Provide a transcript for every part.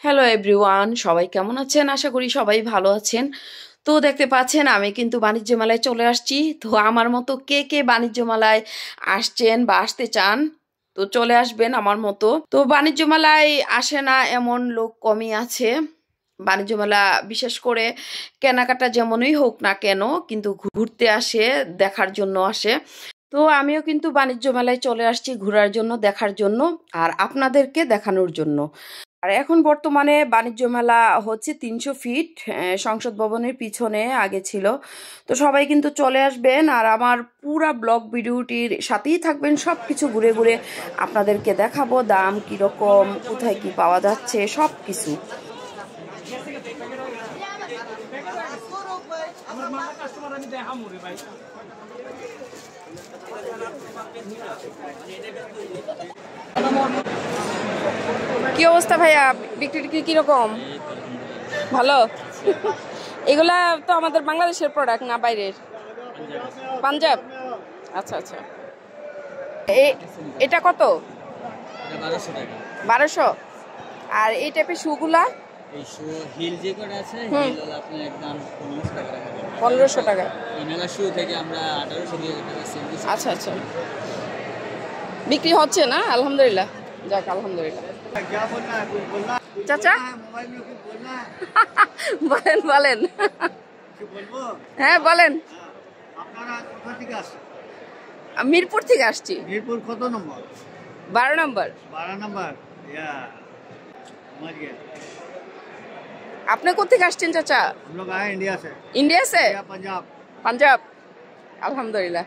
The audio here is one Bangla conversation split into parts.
হ্যালো এভরিওয়ান, সবাই কেমন আছেন? আশা করি সবাই ভালো আছেন। তো দেখতে পাচ্ছেন আমি কিন্তু বাণিজ্য মেলায় চলে আসছি। তো আমার মতো কে কে বাণিজ্য মেলায় আসছেন বা আসতে চান, তো চলে আসবেন আমার মতো। তো বাণিজ্য মেলায় আসে না এমন লোক কমই আছে। বাণিজ্য মেলা বিশেষ করে কেনাকাটা যেমনই হোক না কেন, কিন্তু ঘুরতে আসে, দেখার জন্য আসে। তো আমিও কিন্তু বাণিজ্য মেলায় চলে আসছি ঘোরার জন্য, দেখার জন্য, আর আপনাদেরকে দেখানোর জন্য। আর এখন বর্তমানে বাণিজ্য মেলা হচ্ছে 300 ফিট সংসদ ভবনের পিছনে আগে ছিল। তো সবাই কিন্তু চলে আসবেন আর আমার পুরা ব্লগ ভিডিওটির সাথেই থাকবেন। সব কিছু ঘুরে ঘুরে আপনাদেরকে দেখাবো, দাম কিরকম, কোথায় কি পাওয়া যাচ্ছে, সব কিছু। কি অবস্থা ভাইয়া, বিক্রি টিক্রি কিরকম? ভালো। এগুলা তো আমাদের বাংলাদেশের প্রোডাক্ট না বাইরের? পাঞ্জাব। আচ্ছা আচ্ছা। এটা কত? 1200। আর এই টাইপের শুগুলা? এই শু হিল যে করে আছে, হিল হলো আপনার একদম 1500 টাকা রাখা যাবে। 1500 টাকা। এই মেলা শু থেকে আমরা 1800 টাকা সেল দিচ্ছি। আচ্ছা আচ্ছা, বিক্রি হচ্ছে না? আলহামদুলিল্লাহ, যাক আলহামদুলিল্লাহ। চাচা বলেন বলেন। হ্যাঁ বলেন। মিরপুর থেকে আসছি। মিরপুর কত নম্বর? 12 নম্বর। 12 নম্বর। আপনি কোথেকে আসছেন চাচা? हम लोग आए इंडिया से। इंडिया से? पंजाब। পাঞ্জাব। আলহামদুলিল্লাহ,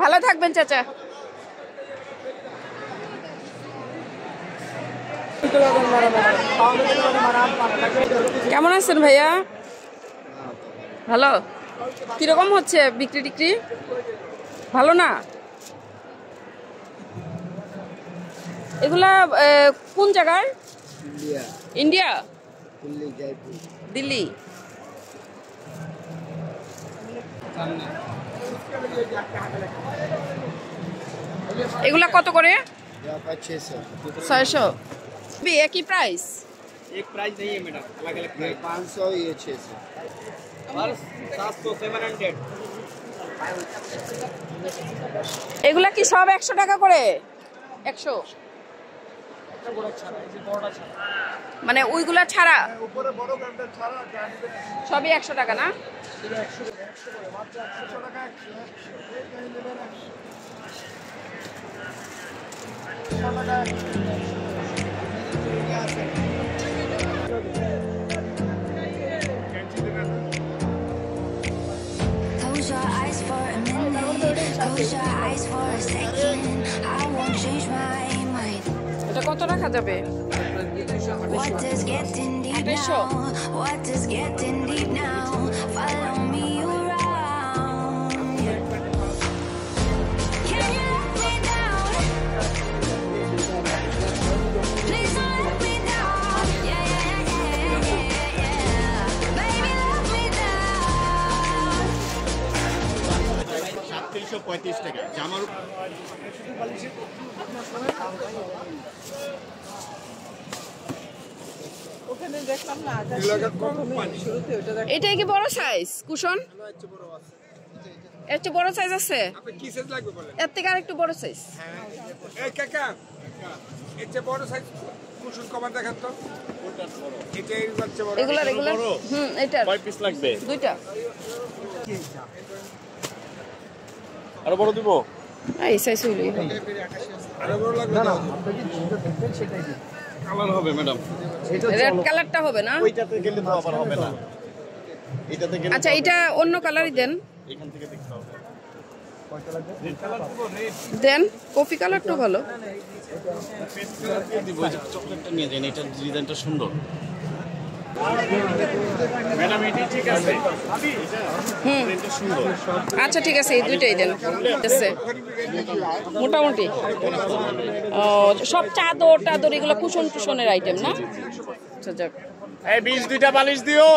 ভালো থাকবেন চাচা। কেমন আছেন ভাইয়া? ভালো। কিরকম হচ্ছে বিক্রি টিক্রি? ভালো না? এগুলা কোন জায়গার? इंडिया। ইন্ডিয়া? दिल्ली, जयपुर। দিল্লি। এগুলা কত করে? यहाँ पर 600। 600। একই প্রাইস? एक प्राइस नहीं है मैडम, अलग-अलग ये 500, ये 600। और 700 700। এগুলা কি সব 100 টাকা করে? 100 মানে ওইগুলা ছাড়া সবই 100 টাকা না? Close your eyes for a minute. Close your eyes for a second. I won't change my mind. এটা কত রাখা যাবে? What does getting deep now? What does getting deep now? Follow me around. Can you let me down? Please don't let me down. Yeah, yeah, yeah, yeah, yeah. Baby, let me down. 3735 টাকা জামার এটাই কি বড় সাইজ কুশন? একটু বড় সাইজ আছে? কি সাইজ লাগবে বলেন? এর থেকে আর একটু বড় সাইজ। এই কাকা এর চেয়ে বড় সাইজ কুশন কভার দেখান তো। এটা এর বাচ্চা বড়। এগুলা রেগুলার? এটা কয় পিস লাগবে? দুইটা। আরো বড় দিব? এই সাইজ হইলই হবে। আরো বড় লাগবে না? কালার হবে ম্যাডাম। রেড কালারটা হবে না? ওইটাতে গেলে তো আবার হবে না। এটাতে গেলে আচ্ছা, এটা অন্য কালারই দেন। এখান থেকে দেখতে হবে। কয়টা লাগবে? রেড কালার দিব, রেড দেন, কফি কালারটা ভালো। পেস্ট কালার দিব, ওই যে চকলেটটা নিয়ে যান, এটার ডিজাইনটা সুন্দর। ম্যাডাম এটি ঠিক আছে? এটা সুন্দর। আচ্ছা ঠিক আছে, এই দুইটাই দেন। ঠিক আছে মোটামুটি। ও সব চাদর টাদর এগুলো কুশন টুশনের আইটেম না? আচ্ছা যাক। এই 20 দুইটা বালিশ দিও।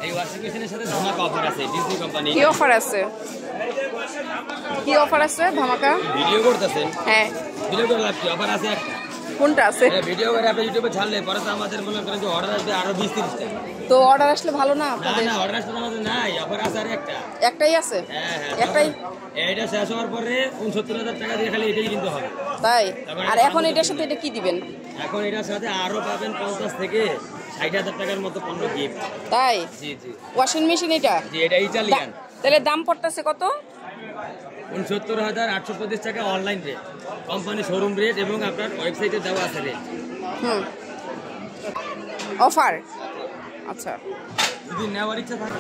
এই ওয়াশিং মেশিনের সাথে ধামাকা অফার আছে ডিজনি কোম্পানি। কি অফার আছে? কি অফার আছে ধামাকা? ভিডিও করতেছেন? হ্যাঁ। ভিডিও করে লাভ কি? অফার আছে একটা। কোনটা আছে? ভিডিও করে আপনি ইউটিউবে ছাড়লে পরে তো আমাদের মনে করেন যে অর্ডার আসবে আরো 20-30টা। তো অর্ডার আসলে ভালো না না আপনাদের? না অর্ডার আসলে আমাদের নাই, অফার আছে আর একটা। একটাই আছে? হ্যাঁ হ্যাঁ একটাই? এটা শেষ হওয়ার পরে ৬৯,০০০ টাকা দিয়ে খালি এটাই কিনতে হবে। তাই? আর এখন এটার সাথে এটা কি দিবেন? এখন এটার সাথে আরো পাবেন ৫০ থেকে ৬০,০০০ টাকার মতো পণ্য গিফট। তাই? জি জি ওয়াশিং মেশিন এটা? জি এটা ইটালিয়ান। তাহলে দাম পড়তেছে কত? ৬৯,৮২৫ টাকা online rate, company showroom rate এবং আপনার ওয়েবসাইটে দেওয়া আছে রেট। হুম, অফার। আচ্ছা, যদি নেওয়ার ইচ্ছা থাকে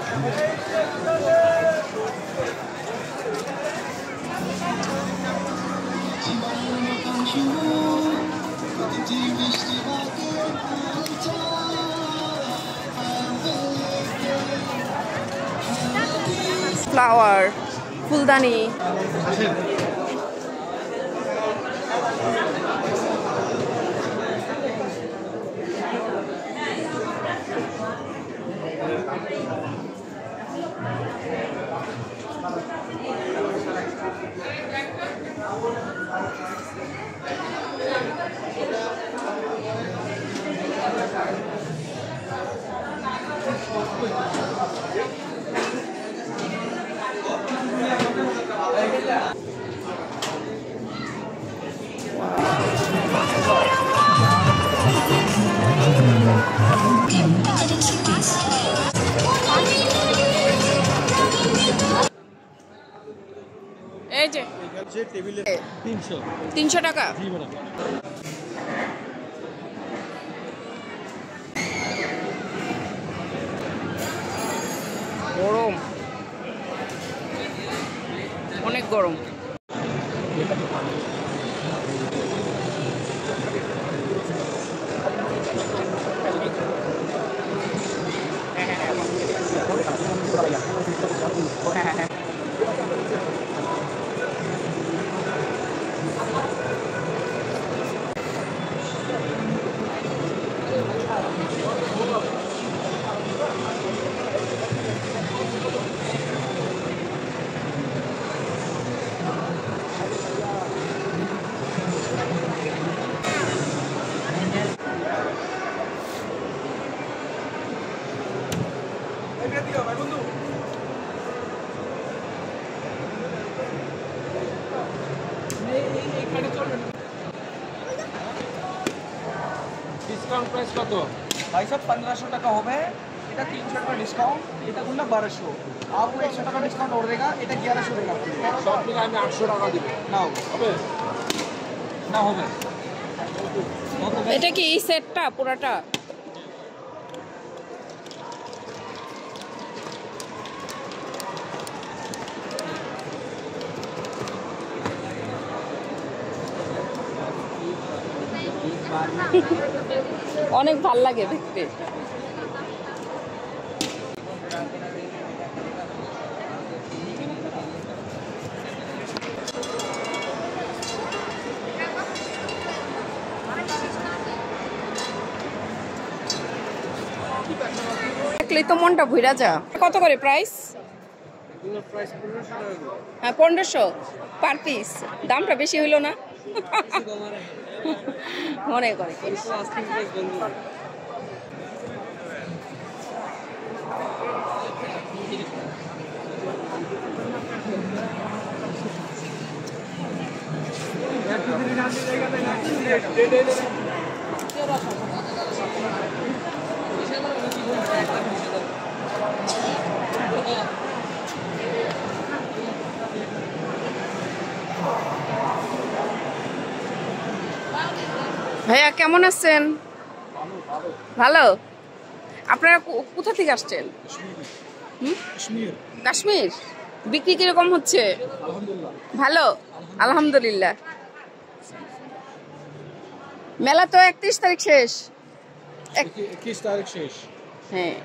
ফ্লাওয়ার, ফুলদানি। এই যে 300 টাকা। গরম, অনেক গরম। ডিসকাউন্ট প্রাইস কত? भाई साहब 1500 टका हो गए এটা 300 টাকা ডিসকাউন্ট এটা গুলো 1200 आप 100 টাকা ডিসকাউন্ট और देगा এটা 1100 দেगा সব মিলে আমি 800 টাকা দিব। না হবে? না হবে এটা কি এই সেটটা পুরাটা? অনেক ভাল লাগে দেখতে। দেখলেই তো মনটা ভুইরা যা। কত করে প্রাইস? হ্যাঁ 1500 পার পিস। দামটা বেশি হইলো না? মনে করে ভাইয়া কেমন আছেন? ভালো। আপনারা কোথা থেকে আসছেন? কাশ্মীর। বিক্রি কিরকম হচ্ছে? ভালো, আলহামদুলিল্লাহ। মেলা তো 31 তারিখ শেষ। 21 তারিখ শেষ। হ্যাঁ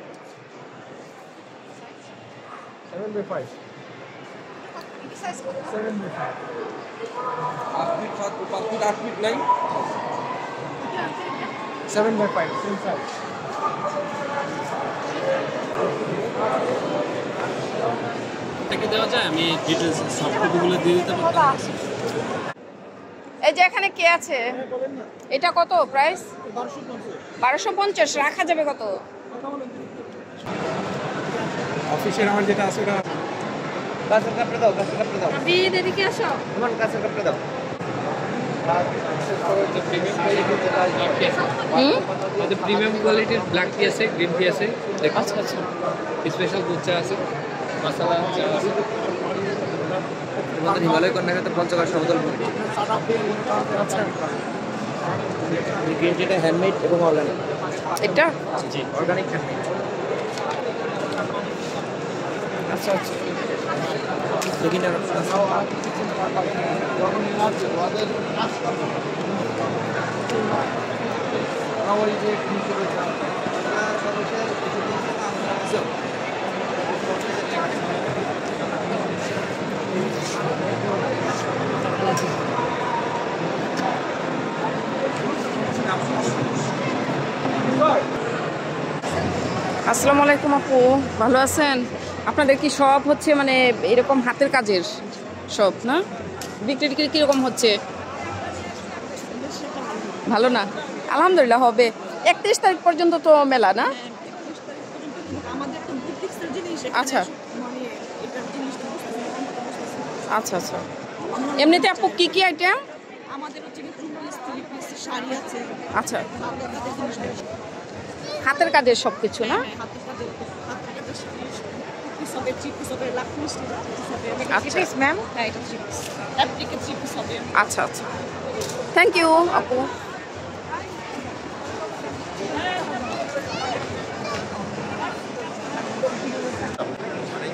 7/5 8 ফিট 5 ফিট 8 ফিট নাই 7/5 সেম সাইজ থেকে দেওয়া যায়, আমি ডিটেলস সফট কপিগুলো দিয়ে দিতে পারতাম। এই যে এখানে কে আছে, এটা কত প্রাইস? 1250। রাখা যাবে কত? অফিসের আমার যেটা আছে ওটা কাছের কাপড়ে দাও, কাছের কাপড়ে দাও, বিদ এদিকে আসো। আমার কাছের কাপড়ে দাও। আমাদের প্রিমিয়াম কোয়ালিটির ব্ল্যাক টি আছে, গ্রিন টি আছে, আচ্ছা আচ্ছা, স্পেশাল দুধ চা আছে, মশলা চা আছে। আমাদের হিমালয় কর্নারে তো পঞ্চগড় সমতল ভূমি। আচ্ছা গ্রিন টিটা হ্যান্ডমেড এবং অর্গানিক। এটা জি, অর্গানিক হ্যান্ডমেড। আচ্ছা আচ্ছা। বেগিনার অপশন আছে। আসসালামু আলাইকুম আপু, ভালো আছেন? আপনাদের কি সব হচ্ছে মানে এরকম হাতের কাজের সব না? বিক্রি টিক্রি কীরকম হচ্ছে? ভালো না? আলহামদুলিল্লাহ হবে। 31 তারিখ পর্যন্ত তো মেলা না? আচ্ছা আচ্ছা আচ্ছা। এমনিতে আপু কি কি আইটেম? আমাদের হচ্ছে থ্রি পিস শাড়ি আছে, আচ্ছা, হাতের কাজের জিনিস, হাতের কাজের সব কিছু না? হাতের কাজের শাড়ি, পিস হবে, থ্রি পিস হবে, লাকমি স্টিচ হবে। আচ্ছা ম্যাম, হ্যাঁ এটা থ্রি পিস, অ্যাপ্লিকে থ্রি পিস হবে। আচ্ছা আচ্ছা, থ্যাংক ইউ আপু।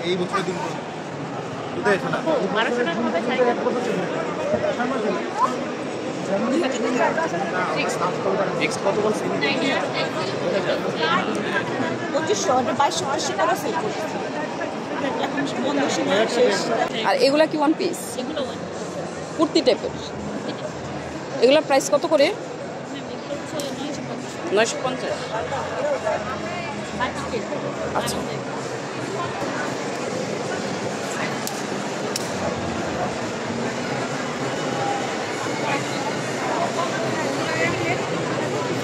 এই বছর দিন কোথায় এখানে কত বলছি? 2580 টাকা সেল করছি। এখন বন্ধের সময় শেষ। আর এগুলা কি ওয়ান পিস এগুলো কুর্তি টাইপের? এগুলা প্রাইস কত করে? 950। আচ্ছা,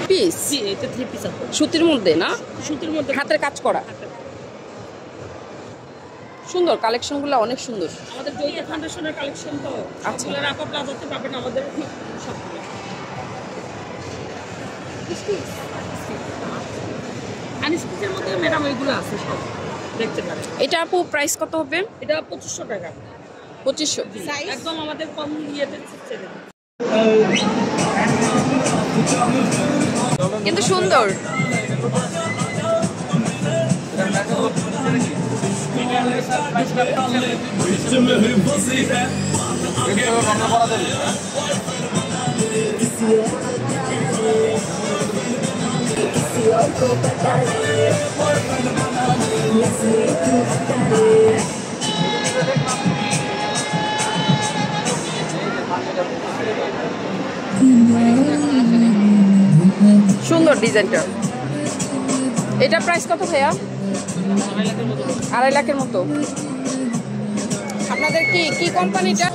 পিস এটা থ্রি পিস আছে, সুতির মধ্যে না? সুতির মধ্যে হাতের কাজ করা, সুন্দর কালেকশনগুলো, অনেক সুন্দর। আমাদের জয়িতা ফাউন্ডেশনের কালেকশন তো। আচ্ছা। সবগুলো রাপা প্লাজাতে পাবেন আমাদের সবগুলো। আনিস্টিচের মধ্যে ম্যাডাম এগুলো আছে সব, দেখতে পারেন। এটা আপু প্রাইস কত হবে? এটা 2500 টাকা। 2500। একদম আমাদের কম ইয়েতে ছেড়ে দিন। কিন্তু সুন্দর। সুন্দর ডিজাইনটা। এটা প্রাইস কত ভাইয়া? 2.5 লাখের মতো। আপনাদের কি কি কোম্পানিটা?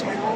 Hello,